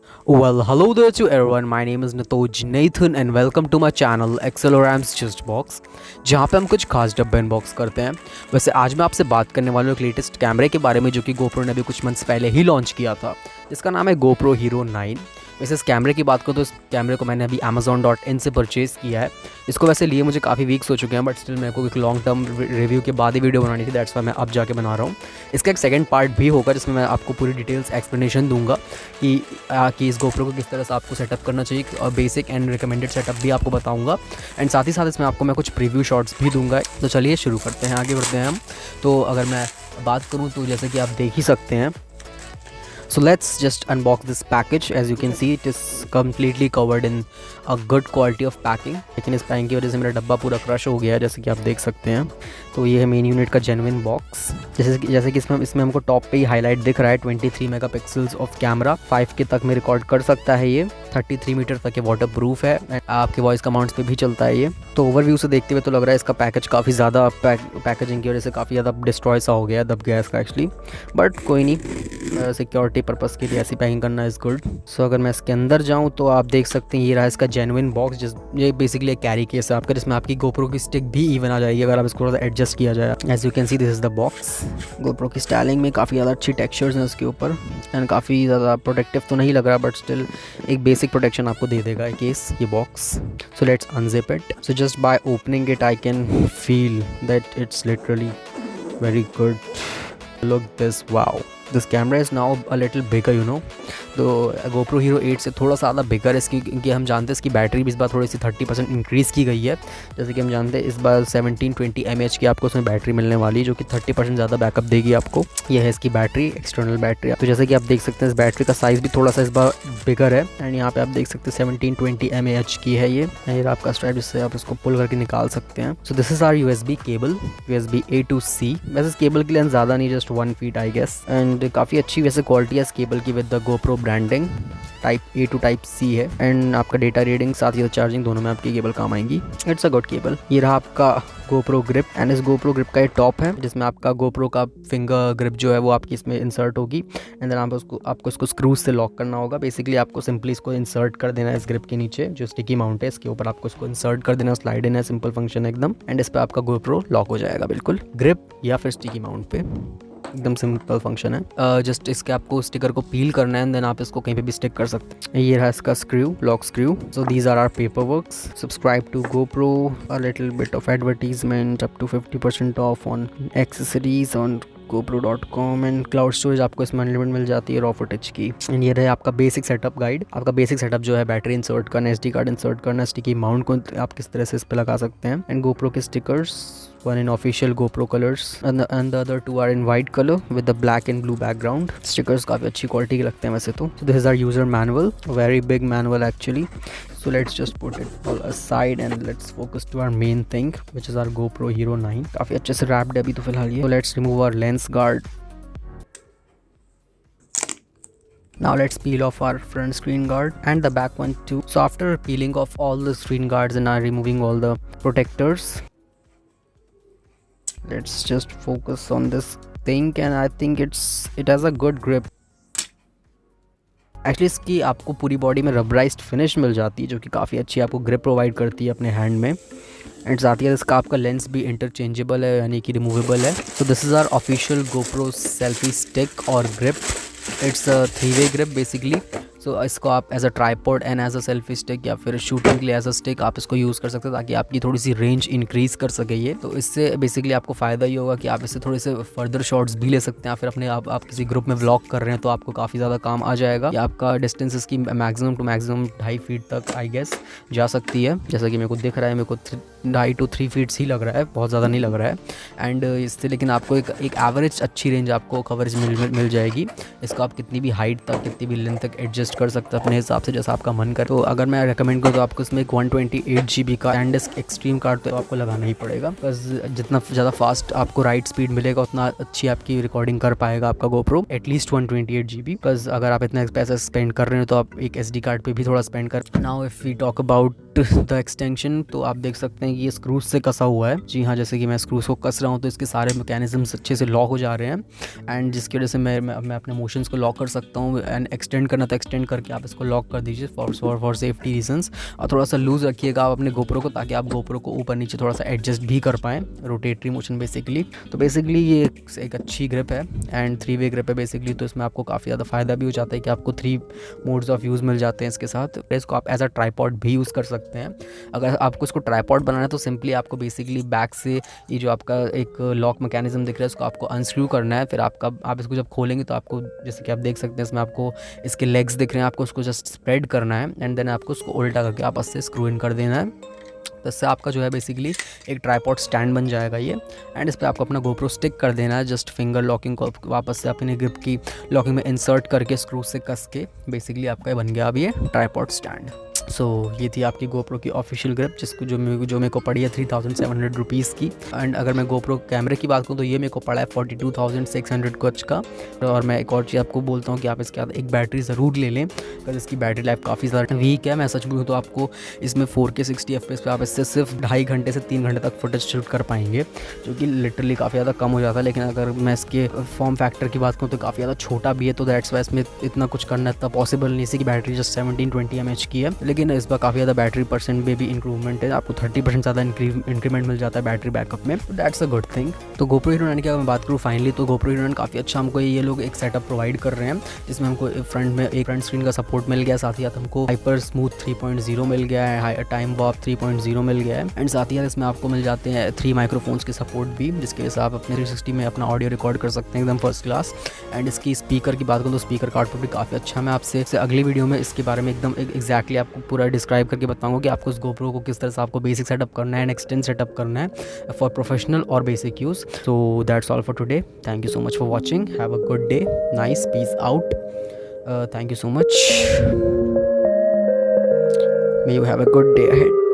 Well, hello there to everyone. My name is Nitoj Nathan and welcome to my channel Accelerams Just Box, जहाँ पे हम कुछ खास डब्बे अनबॉक्स करते हैं। वैसे आज मैं आपसे बात करने वाला हूँ एक लेटेस्ट कैमरे के बारे में जो कि GoPro ने अभी कुछ मंथ्स पहले ही लॉन्च किया था, जिसका नाम है GoPro Hero 9। वैसे इस कैमरे की बात करूँ तो इस कैमरे को मैंने अभी amazon.in से परचेज़ किया है। इसको वैसे लिए मुझे काफ़ी वीक्स हो चुके हैं, बट स्टिल मेरे को एक लॉन्ग टर्म रिव्यू के बाद ही वीडियो बनानी थी, दैट्स वाई मैं अब जाके बना रहा हूँ। इसका एक सेकंड पार्ट भी होगा जिसमें मैं आपको पूरी डिटेल्स एक्सप्लेनेशन दूंगा कि इस GoPro को किस तरह से आपको सेटअप करना चाहिए और बेसिक एंड रिकमेंडेड सेटअप भी आपको बताऊंगा। एंड साथ ही साथ इसमें आपको मैं कुछ प्रीव्यू शॉट्स भी दूंगा। तो चलिए शुरू करते हैं, आगे बढ़ते हैं हम। तो अगर मैं बात करूँ तो जैसे कि आप देख ही सकते हैं, so let's just unbox this package. As you can see, it is completely covered in a good quality of packing, लेकिन इस पैकिंग की वजह से मेरा डब्बा पूरा क्रश हो गया है, जैसे कि आप देख सकते हैं। तो ये है मेन यूनिट का जेन्युइन बॉक्स। जैसे कि इसमें हमको टॉप पे ही हाईलाइट दिख रहा है 23 मेगापिक्सल्स ऑफ कैमरा, 5K तक में रिकॉर्ड कर सकता है ये, 33 मीटर तक ये वाटर प्रूफ है, आपके वॉइस कमांड्स पे भी चलता है ये। तो ओवरव्यू से देखते हुए तो लग रहा है इसका पैकेज काफ़ी ज़्यादा पैकेजिंग की वजह से काफ़ी ज़्यादा डिस्ट्रॉय सा हो गया, दब गया इसका एक्चुअली, बट कोई नहीं, सिक्योरिटी पर्पज़ के लिए ऐसी पैकिंग करना इज़ गुड। सो अगर मैं इसके अंदर जाऊँ तो आप देख सकते हैं ये रहा इसका जेन्युइन बॉक्स, ये बेसिकली एक कैरी केस है आपका, जिसमें आपकी GoPro की स्टिक भी इवन आ जाएगी अगर आप इसको थोड़ा सा एडजस्ट किया जाए। As you can see this is the box. GoPro की स्टाइलिंग में काफ़ी ज़्यादा अच्छी टेक्सचर्स हैं उसके ऊपर, एंड काफ़ी ज़्यादा प्रोटेक्टिव तो नहीं लग रहा, बट स्टिल एक बेसिक प्रोटेक्शन आपको दे देगा केस ये box. So let's unzip it. So just by opening it I can feel that it's literally very good. Look this, wow, this camera is now a little bigger, you know. तो GoPro Hero 8 से थोड़ा सा ज़्यादा बिगर है इसकी, क्योंकि हम जानते हैं इसकी बैटरी भी इस बार थोड़ी सी 30% इंक्रीज़ की गई है। जैसे कि हम जानते हैं इस बार 1720 mAh की आपको उसमें बैटरी मिलने वाली है, जो कि 30% ज़्यादा बैकअप देगी आपको। यह है इसकी बैटरी, एक्सटर्नल बैटरी। तो जैसे कि आप देख सकते हैं इस बैटरी का साइज़ भी थोड़ा सा इस बार बिगर है, एंड यहाँ पे आप देख सकते हैं 1720 mAh की है ये आपका स्ट्रैप, जिससे आप इसको पुल करके निकाल सकते हैं। So this is our USB cable, USB A to C। वैसे इस केबल की लेंथ ज़्यादा नहीं, just 1 feet I guess, and काफ़ी अच्छी वैसे क्वालिटी है इस केबल की with the GoPro branding. Type A to type C है, एंड आपका डेटा रीडिंग साथ ही चार्जिंग दोनों में आपकी केबल काम आएंगी। It's a good cable. ये रहा आपका GoPro ग्रिप, एंड इस GoPro ग्रिप का ये टॉप है, जिसमें आपका GoPro का फिंगर ग्रिप जो है वो आपकी इसमें इंसर्ट होगी, एंड देन आपको इसको स्क्रूज से लॉक करना होगा। बेसिकली आपको सिंपली इसको इंसर्ट कर देना है इस ग्रिप के नीचे, जो स्टिकी माउंट है इसके ऊपर आपको इसको इंसर्ट कर देना, स्लाइड इन है, सिंपल फंक्शन है एकदम, एंड इस पर आपका GoPro लॉक हो जाएगा बिल्कुल, ग्रिप या फिर स्टिकी माउंट पे, एकदम सिंपल फंक्शन है। जस्ट इसके आपको स्टिकर को पील करना है, एंड देन आप इसको कहीं पे भी स्टिक कर सकते हैं। ये रहा इसका screw, lock screw. So these are our paper works. Subscribe to GoPro, a little bit of advertisement, up to 50% off on accessories on GoPro.com, and cloud storage आपको इसमें अनलिमिटेड मिल जाती है रॉ फुटेज की। एंड ये रहे आपका basic setup guide. आपका basic setup जो है बैटरी इंसर्ट करना, SD कार्ड इंसर्ट करना, स्टिकी माउंट को आप किस तरह से इस पर लगा सकते हैं, एंड GoPro के stickers, one in official GoPro colors and the other two are in white color with the black and blue background. Stickers काफ़ी अच्छी क्वालिटी के लगते हैं वैसे तो। So this is our user manual, a very big manual actually. So let's just put it all aside and let's focus to our main thing, which is our GoPro Hero 9. काफ़ी अच्छे से wrapped है अभी तो फिलहाल ये। So let's remove our lens guard. Now let's peel off our front screen guard and the back one too. So after peeling off all the screen guards and removing all the protectors, let's just focus on this thing, and I think it has a good grip. Actually इसकी आपको पूरी body में rubberised finish मिल जाती है, जो कि काफ़ी अच्छी आपको ग्रिप प्रोवाइड करती है अपने हैंड में, एंड साथ ही इसका आपका लेंस भी इंटरचेंजेबल है, यानी कि रिमूवेबल है। तो this is our official GoPro selfie stick और grip. It's a 3-way grip basically. So इसको आप as a tripod and as a selfie stick या फिर शूटिंग के लिए एज अ स्टिक आप इसको यूज़ कर सकते हैं, ताकि आपकी थोड़ी सी रेंज इंक्रीज़ कर सके ये। तो इससे बेसिकली आपको फ़ायदा ये होगा कि आप इससे थोड़े से फर्दर शॉट्स भी ले सकते हैं, या फिर अपने आप किसी ग्रुप में व्लॉग कर रहे हैं तो आपको काफ़ी ज़्यादा काम आ जाएगा। या आपका डिस्टेंस इसकी मैक्सिमम टू मैक्सिमम 2.5 फीट तक आई गेस जा सकती है, जैसा कि मेरे को दिख रहा है, मेरे को 2.5 to 3 फीट्स ही लग रहा है, बहुत ज़्यादा नहीं लग रहा है। एंड इससे लेकिन आपको एक एवरेज अच्छी रेंज आपको कवरेज मिल जाएगी। इसको आप कितनी भी हाइट तक, कितनी भी लेंथ तक एडजस्ट कर सकते हैं अपने हिसाब से, जैसा आपका मन करे। तो अगर मैं रेकमेंड करूँ तो आपको इसमें एक 128 GB का SanDisk एक्सट्रीम कार्ड तो आपको लगाना ही पड़ेगा, बिकॉज जितना ज़्यादा फास्ट आपको राइट स्पीड मिलेगा उतना अच्छी आपकी रिकॉर्डिंग कर पाएगा आपका GoPro, एटलीस्ट 128 GB। बिकॉज अगर आप इतना पैसा स्पेंड कर रहे हो तो आप एक SD कार्ड पे भी थोड़ा स्पेंड कर। Now if we talk about the extension, तो आप देख सकते हैं कि ये स्क्रूज से कसा हुआ है। जी हाँ, जैसे कि मैं स्क्रूज को कस रहा हूँ तो इसके सारे मैकेनिज्म्स अच्छे से लॉक हो जा रहे हैं एंड जिसकी वजह से मैं अपने मोशंस को लॉक कर सकता हूँ एंड एक्सटेंड करना तो एक्सटेंड करके आप इसको लॉक कर दीजिए फॉर सेफ्टी रीजंस। और थोड़ा सा लूज़ रखिएगा आप अपने गोप्रो को, ताकि आप गोप्रो को ऊपर नीचे थोड़ा सा एडजस्ट भी कर पाएँ, रोटेटरी मोशन बेसिकली। तो बेसिकली ये एक अच्छी ग्रिप है एंड 3 वे ग्रिप है बेसिकली। तो इसमें आपको काफ़ी ज़्यादा फ़ायदा भी हो जाता है कि आपको 3 मोड्स ऑफ यूज़ मिल जाते हैं इसके साथ। इसको आप एज अ ट्राइपॉड भी यूज़ कर सकते हैं। अगर आपको इसको ट्राइपॉड बनाना है तो सिंपली आपको बेसिकली बैक से ये जो आपका एक लॉक मैकेनिज्म दिख रहा है इसको आपको अनस्क्रू करना है। फिर आप इसको जब खोलेंगे तो आपको, जैसे कि आप देख सकते हैं इसमें आपको इसके लेग्स दिख रहे हैं, आपको उसको जस्ट स्प्रेड करना है एंड देन आपको उसको उल्टा करके आपस से स्क्रू इन कर देना है। तो इससे आपका जो है बेसिकली एक ट्राइपॉड स्टैंड बन जाएगा ये। एंड इस पर आपको अपना गोप्रो स्टिक कर देना है, जस्ट फिंगर लॉकिंग को वापस से अपने ग्रिप की लॉकिंग में इंसर्ट करके स्क्रू से कस के बेसिकली आपका बन गया अब ये ट्राइपॉड स्टैंड। सो ये थी आपकी गोप्रो की ऑफिशियल ग्रिप, जिसको जो मेरे को पड़ी है 3700 रुपीज़ की। एंड अगर मैं गोप्रो कैमरे की बात करूँ तो ये मेरे को पड़ा है 42,600 कुछ का। और मैं एक और चीज़ आपको बोलता हूँ कि आप इसके साथ एक बैटरी ज़रूर ले लें, बिकॉज इसकी बैटरी लाइफ काफ़ी ज़्यादा वीक है। मैं सच बोलूँ तो आपको इसमें 4K 60 FPS पे आप इससे सिर्फ 2.5 घंटे से 3 घंटे तक फुटेज शूट कर पाएंगे, जो कि लिटरली काफ़ी ज़्यादा कम हो जाता है। लेकिन अगर मैं इसके फॉर्म फैक्टर की बात करूँ तो काफ़ी ज़्यादा छोटा भी है, तो दैट्स वाई इसमें इतना कुछ करना इतना पॉसिबल नहीं। इसी की बैटरी जस्ट 1720 mAh की है, लेकिन इस बार काफ़ी ज़्यादा बैटरी परसेंट में भी इंक्रूवमेंट है। आपको 30% ज़्यादा इंक्रीमेंट मिल जाता है बैटरी बैकअप में, दैट्स अ गुड थिंग। तो गोप्रो हीरो 9 की अगर मैं बात करूँ फाइनली, तो गोप्रो हीरो 9 काफ़ी अच्छा हमको ये लोग एक सेटअप प्रोवाइड कर रहे हैं, जिसमें हमको फ्रंट में एक फ्रंट स्क्रीन का सपोर्ट मिल गया, साथ ही साथ हमको हाइपर स्मूथ 3.0 मिल गया है, टाइम वॉर्प 3.0 मिल गया है एंड साथ ही साथ इसमें आपको मिल जाते हैं 3 माइक्रोफोन्स के सपोर्ट भी, जिसके वजह से आप अपने 360 में अपना ऑडियो रिकॉर्ड कर सकते हैं एकदम फर्स्ट क्लास। एंड इसकी स्पीकर की बात करूँ तो स्पीकर का आउटपुट भी काफ़ी अच्छा। मैं आपसे अगली वीडियो में इसके बारे में एकदम एग्जैक्टली आपको पूरा डिस्क्राइब करके बताऊंगा कि आपको इस गोप्रो को किस तरह से आपको बेसिक सेटअप करना है एंड एक्सटेंड सेटअप करना है फॉर प्रोफेशनल और basic use. So that's all for today. Thank you so much for watching. Have a good day. Nice, peace out. Thank you so much. May you have a good day ahead.